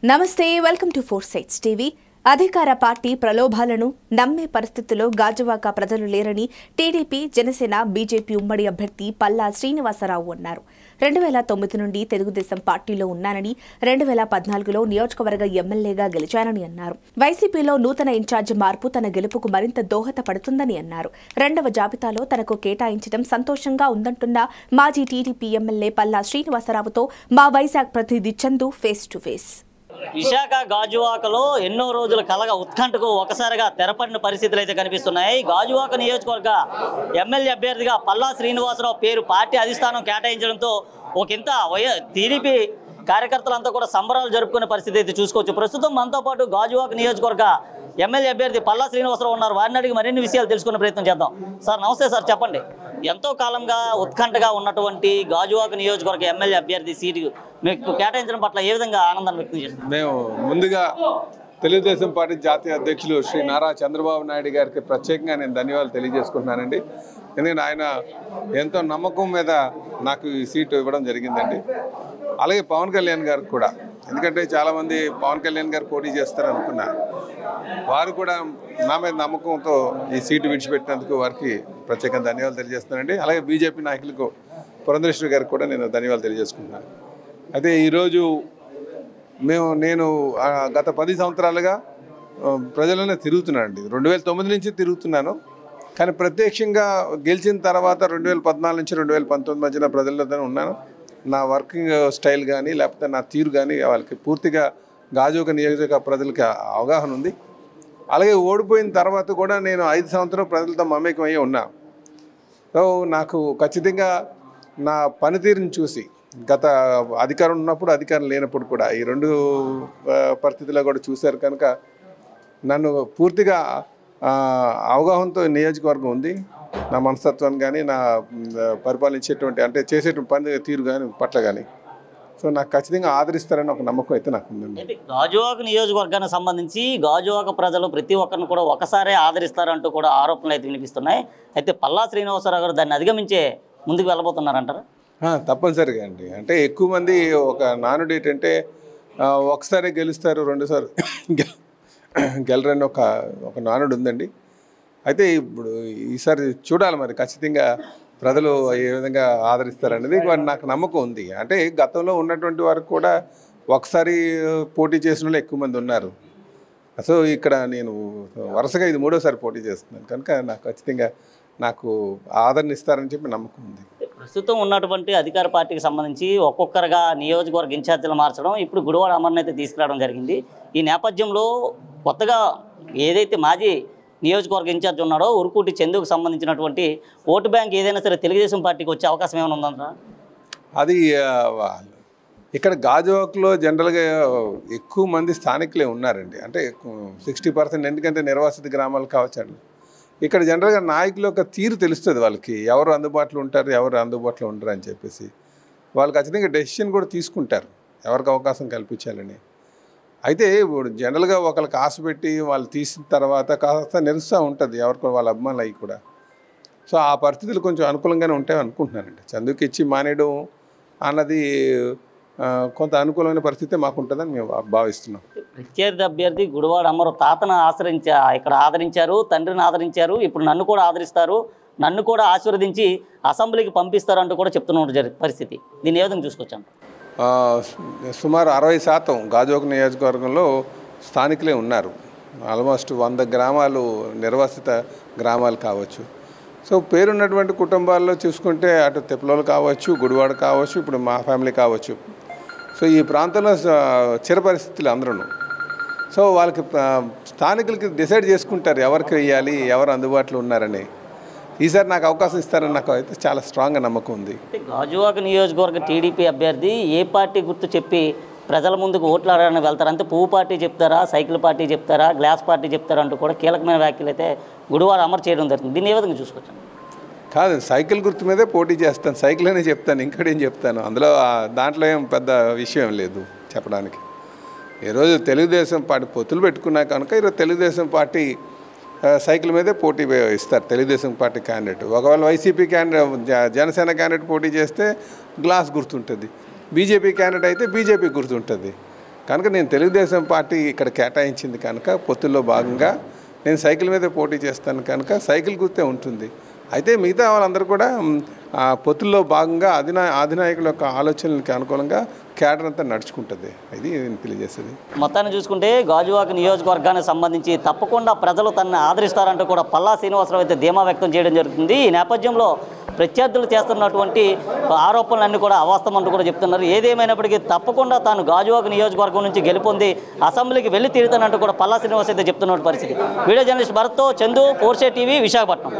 నమస్తే welcome to four sites TV. అధికార party ప్రలోభాలను నమ్మే పరిస్థితుల్లో గాజువాక ప్రజలు లేరని టీడీపీ, జనసేన, బీజేపీ ఉమ్మడి అభ్యర్థి పల్లా శ్రీనివాసరావు అన్నారు. 2009 నుండి తెలుగుదేశం పార్టీలో ఉన్నానని, 2014లో నియోజకవర్గ ఎమ్మెల్యేగా గెలిచానని అన్నారు. వైసీపీలో నూతన ఇన్ఛార్జి మార్పు తన గెలుపుకు మరింత దోహదపడుతుందని అన్నారు. రెండవ జాబితాలో తనకు కేటాయించడం సంతోషంగా ఉందంటున్న మాజీ టీడీపీ ఎమ్మెల్యే పల్లా శ్రీనివాసరావుతో మా వైజాగ్ ప్రతినిధి Chandu face to face. Visakha గాజువాకలో ఎన్నో రోజుల కలగా ఉత్కంఠకు ఒకసారిగా తెరపడిన పరిస్థితులు అయితే కనిపిస్తున్నాయి. గాజువాక నియోజకవర్గ ఎమ్మెల్యే అభ్యర్థిగా పల్లా శ్రీనివాసరావు పేరు పార్టీ అధిష్టానం కేటాయించడంతో ఒకంత టీడీపీ కార్యకర్తలంతా కూడా సంబరాలు జరుపుకునే పరిస్థితి అయితే చూసుకోవచ్చు. ప్రస్తుతం మనతో పాటు గాజువాక నియోజకవర్గ ఎమ్మెల్యే అభ్యర్థి పల్లా శ్రీనివాసరావు ఉన్నారు. వారిని అడిగి మరిన్ని విషయాలు తెలుసుకునే ప్రయత్నం చేద్దాం. సార్ నమస్తే సార్, చెప్పండి. ఎంతో కాలంగా ఉత్కంఠగా ఉన్నటువంటి గాజువాక నియోజకవర్గ ఎమ్మెల్యే అభ్యర్థి సీటు మీకు కేటాయించడం పట్ల ఏ విధంగా ఆనందాన్ని వ్యక్తం చేస్తారు? మేము ముందుగా తెలుగుదేశం పార్టీ జాతీయ అధ్యక్షులు శ్రీ నారా చంద్రబాబు నాయుడు గారికి ప్రత్యేకంగా నేను ధన్యవాదాలు తెలియజేసుకుంటున్నానండి. ఎందుకంటే ఆయన ఎంతో నమ్మకం మీద నాకు ఈ సీటు ఇవ్వడం జరిగిందండి. అలాగే పవన్ కళ్యాణ్ గారికి కూడా, ఎందుకంటే చాలామంది పవన్ కళ్యాణ్ గారు పోటీ చేస్తారనుకున్నారు. వారు కూడా నా మీద నమ్మకంతో ఈ సీటు విడిచిపెట్టినందుకు వారికి ప్రత్యేకంగా ధన్యవాదాలు తెలియజేస్తున్నానండి. అలాగే బీజేపీ నాయకులకు పురంధరేశ్వరి గారికి కూడా నేను ధన్యవాదాలు తెలియజేసుకుంటున్నాను. అయితే ఈరోజు నేను గత 10 సంవత్సరాలుగా ప్రజలనే తిరుగుతున్నానండి. 2009 నుంచి తిరుగుతున్నాను. కానీ ప్రత్యక్షంగా గెలిచిన తర్వాత 2014 నుంచి 2019 మధ్యన ప్రజలతోనే ఉన్నాను. నా వర్కింగ్ స్టైల్ కానీ లేకపోతే నా తీరు కానీ వాళ్ళకి పూర్తిగా గాజువాక నియోజక ప్రజలకి అవగాహన ఉంది. అలాగే ఓడిపోయిన తర్వాత కూడా నేను 5 సంవత్సరాలు ప్రజలతో మమేకం అయ్యి ఉన్నా. సో నాకు ఖచ్చితంగా నా పనితీరుని చూసి గత అధికారం ఉన్నప్పుడు, అధికారం లేనప్పుడు కూడా ఈ 2 పరిస్థితుల్లో కూడా చూశారు కనుక నన్ను పూర్తిగా అవగాహనతో నియోజకవర్గం ఉంది. నా మనస్తత్వాన్ని కానీ, నా పరిపాలించేటువంటి అంటే చేసేటువంటి పని తీరు కానీ పట్ల కానీ సో నాకు ఖచ్చితంగా ఆదరిస్తారని ఒక నమ్మకం అయితే నాకు ఉందండి. గాజువాక నియోజకవర్గానికి సంబంధించి గాజువాక ప్రజలు ప్రతి ఒక్కరిని కూడా ఒకసారే ఆదరిస్తారంటూ కూడా ఆరోపణలు అయితే వినిపిస్తున్నాయి. అయితే పల్లా శ్రీనివాసరావు గారు దాన్ని అధిగమించే ముందుకు వెళ్ళబోతున్నారంటారా? తప్పనిసరిగా అండి. అంటే ఎక్కువ మంది ఒక నానుడు ఏంటంటే ఒకసారి గెలుస్తారు, 2 సార్లు గెలరని ఒక నానుడు ఉందండి. అయితే ఇప్పుడు ఈసారి చూడాలి మరి ఖచ్చితంగా ప్రజలు ఏ విధంగా ఆదరిస్తారనేది నాకు నమ్మకం ఉంది. అంటే గతంలో ఉన్నటువంటి వారికి కూడా ఒకసారి పోటీ చేసిన వాళ్ళు ఎక్కువ మంది ఉన్నారు. సో ఇక్కడ నేను వరుసగా ఇది 3వసారి పోటీ చేస్తున్నాను కనుక నాకు ఖచ్చితంగా నాకు ఆదరణ ఇస్తారని చెప్పి నమ్మకం ఉంది. ప్రస్తుతం ఉన్నటువంటి అధికార పార్టీకి సంబంధించి ఒక్కొక్కరుగా నియోజకవర్గ ఇన్ఛార్జీలు మార్చడం, ఇప్పుడు గుడివాడ అమర్ని అయితే తీసుకురావడం జరిగింది. ఈ నేపథ్యంలో కొత్తగా ఏదైతే మాజీ నియోజకవర్గ ఇన్ఛార్జ్ ఉన్నాడో ఉరుకూటి చందుకు సంబంధించినటువంటి ఓటు బ్యాంక్ ఏదైనా సరే తెలుగుదేశం పార్టీకి వచ్చే అవకాశం ఏమైనా ఉందంటారా? అది ఇక్కడ గాజువాకలో జనరల్గా ఎక్కువ మంది స్థానికులే ఉన్నారండి. అంటే 60%, ఎందుకంటే నిర్వాసిత గ్రామాలు కావచ్చండి. ఇక్కడ జనరల్గా నాయకుల యొక్క తీరు తెలుస్తుంది వాళ్ళకి, ఎవరు అందుబాటులో ఉంటారు, ఎవరు అందుబాటులో ఉండరు అని చెప్పేసి వాళ్ళు ఖచ్చితంగా డెసిషన్ కూడా తీసుకుంటారు ఎవరికి అవకాశం కల్పించాలని. అయితే ఇప్పుడు జనరల్గా ఒకరికి ఆశ పెట్టి వాళ్ళు తీసిన తర్వాత కాస్త నిరుస్తూ ఉంటుంది ఎవరికి వాళ్ళ అభిమానులు అవి కూడా. సో ఆ పరిస్థితులు కొంచెం అనుకూలంగానే ఉంటాయి అనుకుంటున్నానండి. చందుకి ఇచ్చి మానేయడం అన్నది కొంత అనుకూలమైన పరిస్థితి మాకు ఉంటుందని మేము భావిస్తున్నాం. ప్రత్యర్థి అభ్యర్థి గుడివాడ అమరు తాతను ఇక్కడ ఆదరించారు, తండ్రిని ఆదరించారు, ఇప్పుడు నన్ను కూడా ఆదరిస్తారు, నన్ను కూడా ఆశీర్వదించి అసెంబ్లీకి పంపిస్తారు అంటూ కూడా చెప్తున్న పరిస్థితి. దీన్ని ఏ విధంగా చూసుకొచ్చాను? సుమారు 60% గాజువాక నియోజకవర్గంలో స్థానికులే ఉన్నారు. ఆల్మోస్ట్ 100 గ్రామాలు నిర్వాసిత గ్రామాలు కావచ్చు. సో పేరున్నటువంటి కుటుంబాల్లో చూసుకుంటే అటు తెప్పలోలు కావచ్చు, గుడివాడ కావచ్చు, ఇప్పుడు మా ఫ్యామిలీ కావచ్చు. సో ఈ ప్రాంతంలో చిరపరిస్థితులు అందరూ. సో వాళ్ళకి స్థానికులకి డిసైడ్ చేసుకుంటారు ఎవరికి వేయాలి, ఎవరు అందుబాటులో ఉన్నారని. ఈసారి నాకు అవకాశం ఇస్తారని నాకు అయితే చాలా స్ట్రాంగ్గా నమ్మకం ఉంది. గాజువాక నియోజకవర్గ టీడీపీ అభ్యర్థి ఏ పార్టీ గుర్తు చెప్పి ప్రజల ముందుకు ఓట్లాడడానికి వెళ్తారు? అంటే పువ్వు పార్టీ చెప్తారా, సైకిల్ పార్టీ చెప్తారా, గ్లాస్ పార్టీ చెప్తారా అంటూ కూడా కీలకమైన వ్యాఖ్యలు అయితే గుడివాడ అమరు చేయడం జరుగుతుంది. దీన్ని ఏ విధంగా చూసుకొచ్చాను? కాదు, సైకిల్ గుర్తు మీదే పోటీ చేస్తాను, సైకిల్ అనే చెప్తాను, ఇంకడేం చెప్తాను. అందులో దాంట్లో ఏం పెద్ద విషయం లేదు చెప్పడానికి. ఈరోజు తెలుగుదేశం పార్టీ పొత్తులు పెట్టుకున్నా కనుక ఈరోజు తెలుగుదేశం పార్టీ సైకిల్ మీదే పోటీ ఇస్తారు తెలుగుదేశం పార్టీ క్యాండిడేట్. ఒకవేళ వైసీపీ క్యాండిడేట్, జనసేన క్యాండిడేట్ పోటీ చేస్తే గ్లాస్ గుర్తుంటుంది, బీజేపీ క్యాండిడేట్ అయితే బీజేపీ గుర్తుంటుంది. కనుక నేను తెలుగుదేశం పార్టీ ఇక్కడ కేటాయించింది కనుక పొత్తుల్లో భాగంగా నేను సైకిల్ మీద పోటీ చేస్తాను కనుక సైకిల్ గుర్తే ఉంటుంది. అయితే మిగతా వాళ్ళందరూ కూడా పొత్తుల్లో భాగంగా అధినాయకుల యొక్క ఆలోచనలకు అనుకూలంగా క్యాడర్ అంతా నడుచుకుంటుంది. ఇది నేను తెలియజేస్తుంది. మొత్తాన్ని చూసుకుంటే గాజువాక నియోజకవర్గానికి సంబంధించి తప్పకుండా ప్రజలు తనని ఆదరిస్తారంటూ కూడా పల్లా శ్రీనివాసరావు అయితే ధీమా వ్యక్తం చేయడం జరుగుతుంది. ఈ నేపథ్యంలో ప్రత్యర్థులు చేస్తున్నటువంటి ఆరోపణలన్నీ కూడా అవాస్తవం అంటూ కూడా చెప్తున్నారు. ఏదేమైనప్పటికీ తప్పకుండా తాను గాజువాక నియోజకవర్గం నుంచి గెలుపొంది అసెంబ్లీకి వెళ్ళి తీరుతానంటూ కూడా పల్లా శ్రీనివాస్ అయితే చెప్తున్న పరిస్థితి. వీడియో జర్నలిస్ట్ భరత్తో చందు, 4 టీవీ, విశాఖపట్నం.